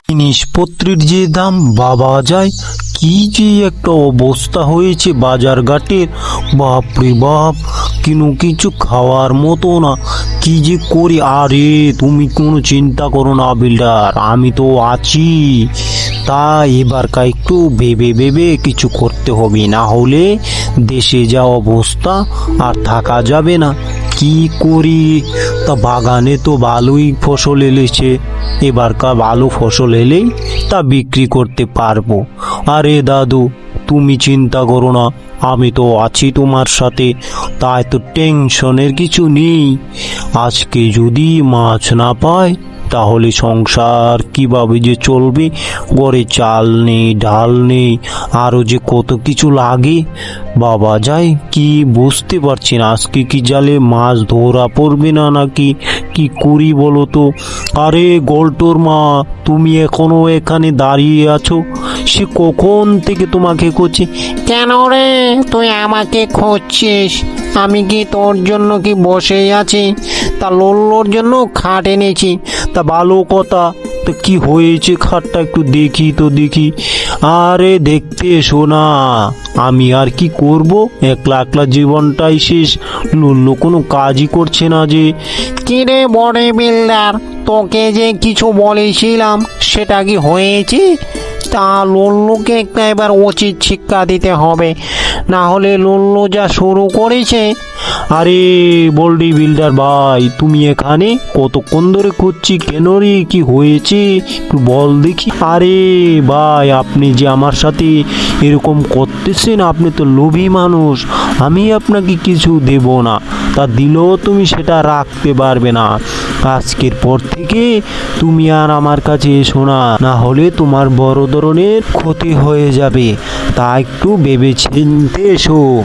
জিনিসপত্রের যে দাম বাবা যায়, কি যে একটা অবস্থা হয়েছে বাজার ঘাটের। বাপরে বাপ, কিছু খাওয়ার মতো না। কি যে করি। আরে তুমি কোনো চিন্তা করো না বিল্ডার, আমি তো আছি। তা এবারকার একটু ভেবে ভেবে কিছু করতে হবে, না হলে দেশে যা অবস্থা আর থাকা যাবে না। কি করি? তা বাগানে তো ভালোই ফসল এলেছে, এবারকার ভালো ফসল এলেই তা বিক্রি করতে পারবো। আরে দাদু, তুমি চিন্তা করো না, আমি তো আছি তোমার সাথে। তাই তো টেনশনের কিছু নেই। আজকে যদি মাছ না পাই তাহলে সংসার কিভাবে যে চলবে? ঘরে চাল নেই, ডাল নেই, আরও যে কত কিছু লাগে। বাবা যায় কি বুঝতে পারছি না, আজকে কি জালে মাছ ধরা পড়বে না নাকি কি করি বলো তো। আরে গোলটোর মা, তুমি এখনো এখানে দাঁড়িয়ে আছো? সে কখন থেকে তোমাকে খুঁজছি। কেন রে, তুই আমাকে খুঁজছিস? আমি কি তোর জন্য কি বসেই আছি? তা লোল্লোর জন্য খাট এনেছি। তা ভালো কথা। তো কি হয়েছে খাটটা একটু দেখি তো দেখি। আরে দেখতে এসো না, আমি আর কি করব, একলা একলা জীবনটাই শেষ। লুল্লু কোনো কাজই করছে না যে। কিরে বড় বিল্ডার, তোকে যে কিছু বলেছিলাম সেটা কি হয়েছে? তা লল্লুকে একটা এবার উচিত শিক্ষা দিতে হবে, না হলে লল্লু যা শুরু করেছে। আরে বল্ডি বিল্ডার ভাই, তুমি এখানে? কতক্ষণ ধরে খুঁজছি, কেন রে, কি হয়েছে একটু বল দেখি। আরে ভাই, আপনি যে আমার সাথে এরকম করতেছেন, আপনি তো লোভী মানুষ। আমি আপনাকে কিছু দেব না, তা দিলেও তুমি সেটা রাখতে পারবে না। আজকের পর থেকে তুমি আর আমার কাছে এসো না, না হলে তোমার বড় ধরনের ক্ষতি হয়ে যাবে। তা একটু ভেবে চিন্তে এসো।